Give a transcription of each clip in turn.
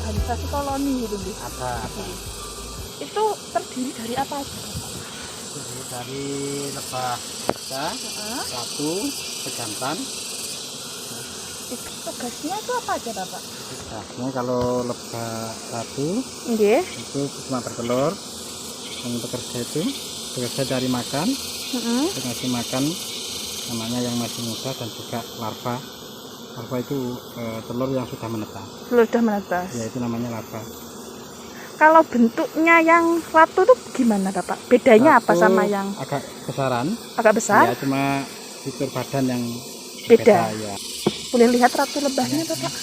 organisasi koloni gitu Bu. Ada. Itu terdiri dari apa aja? Terdiri dari lebah kita, ratu, pejantan. Itu tugasnya itu apa aja Bapak? Tugasnya kalau lebah ratu Nggih. itu cuma bertelur. Yang bekerja itu bekerja cari makan, ngasih makan namanya yang masih muda dan juga larva. Larva itu telur yang sudah menetas. Telur sudah menetas. Ya itu namanya larva. Kalau bentuknya yang ratu itu gimana Bapak? Bedanya apa sama yang agak besaran? agak besar? Ya cuma fitur badan yang Beda. ya. Boleh lihat ratu lebahnya Bapak?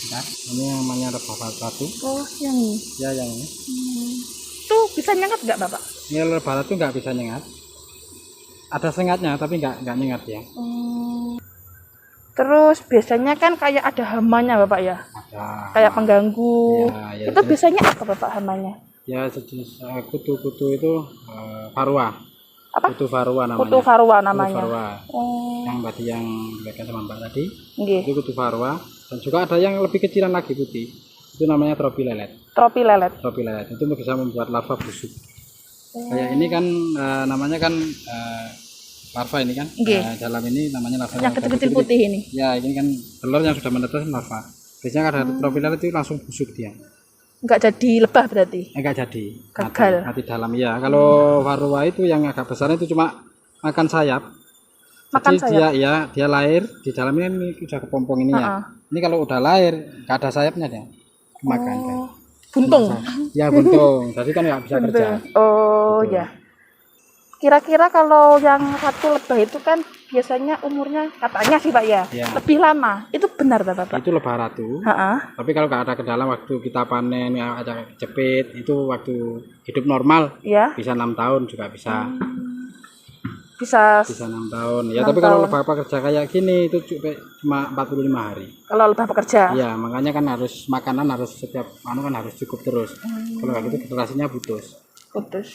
Nah, ini yang namanya lebah ratu. Oh, yang ini. Ya yang ini. Itu bisa nyengat nggak Bapak? Ini lebah ratu nggak bisa nyengat. Ada sengatnya tapi nggak nyengat ya. Terus biasanya kan kayak ada hamanya Bapak ya? Ada. Kayak pengganggu. Ya, Itu biasanya apa Bapak hamanya? Ya sejenis kutu-kutu itu varroa. Apa? Kutu varroa namanya. Kutu varroa namanya. Kutu varroa. Oh. Yang tadi yang diberikan sama Mbak tadi. Nggih. Itu kutu varroa. Dan juga ada yang lebih kecilan lagi putih. Itu namanya tropi lelet. Tropi lelet. Tropi lelet itu bisa membuat larva busuk. Kayak ini kan namanya kan larva ini kan. Dalam ini namanya larva yang kecil-kecil putih ini. Ya ini kan telur yang sudah menetas larva. Biasanya ada tropi lelet itu langsung busuk dia. Enggak jadi lebah berarti? Enggak jadi. Gagal. Mati dalam ya. Kalau varroa itu yang agak besar itu cuma makan sayap. Makan Jadi sayap. dia lahir di dalamnya ini udah kepompong ini ya. Ini kalau udah lahir nggak ada sayapnya dia. Makan kan. Buntung. Ya buntung. Jadi kan nggak bisa kerja. Oh Betul. ya. Kira-kira kalau yang satu lebah itu kan biasanya umurnya katanya sih Pak ya, lebih lama. Itu benar tak Bapak? Itu lebah ratu. Tapi kalau nggak ada kendala waktu kita panen ada jepit itu waktu hidup normal bisa 6 tahun juga bisa. Bisa 6 tahun. Ya tapi kalau lebah pekerja kayak gini itu cuma 45 hari. Kalau lebah pekerja? Iya, makanya kan harus makanan harus setiap kan harus cukup terus. Kalau nggak gitu generasinya putus.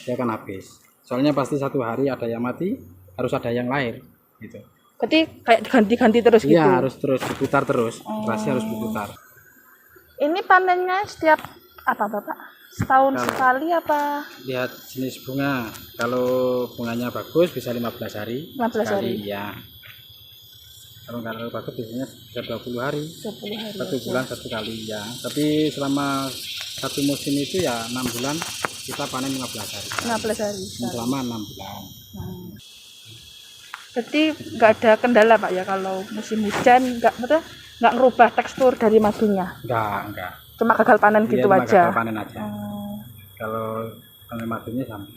Dia kan habis. Soalnya pasti satu hari ada yang mati, harus ada yang lahir gitu. Berarti kayak ganti-ganti terus gitu? Iya, harus terus diputar terus. Generasi harus diputar. Ini panennya setiap apa Bapak? Setahun sekali apa? Lihat jenis bunga. Kalau bunganya bagus bisa 15 hari. 15 hari. Ya. Kalau nggak bagus biasanya bisa 20 hari. 20 hari. 1 bulan 1 kali ya. Tapi selama satu musim itu ya 6 bulan kita panen 15 hari. 15 hari. Selama 6 bulan. Berarti nggak ada kendala Pak ya kalau musim hujan nggak ngerubah tekstur dari madunya? Enggak. Cuma gagal panen gitu aja. Gagal panen aja. Kalau panen madunya sama.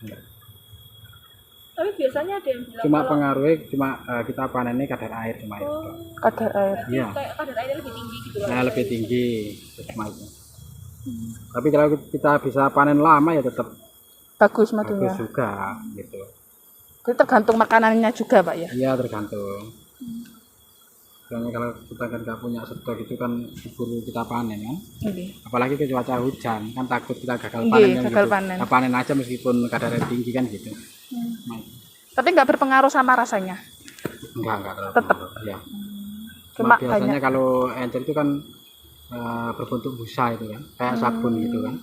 Enggak. Tapi biasanya ada yang bilang cuma pengaruhnya kita panennya kadar air cuma itu. Kadar air. Iya. Kadar airnya lebih tinggi gitu loh. Nah, lebih tinggi cuma itu. Tapi kalau kita bisa panen lama ya tetap bagus madunya. Bagus juga gitu. Jadi tergantung makanannya juga Pak ya? Iya tergantung. Soalnya kalau kita kan nggak punya stok itu kan diburu kita panen kan. Apalagi ke cuaca hujan kan takut kita gagal panen kan gitu. Panen. Nah, panen aja meskipun kadarnya tinggi kan gitu. Tapi nggak berpengaruh sama rasanya? Enggak tetap ya. Cuma biasanya kalau encer itu kan berbentuk busa itu kan kayak sabun gitu kan.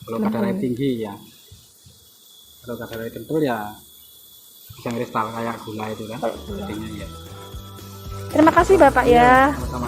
Kalau kadarnya tinggi ya, kalau kadarnya kental ya bisa kristal kayak gula itu kan. Jadinya ya. Terima kasih Bapak ya. Sama-sama.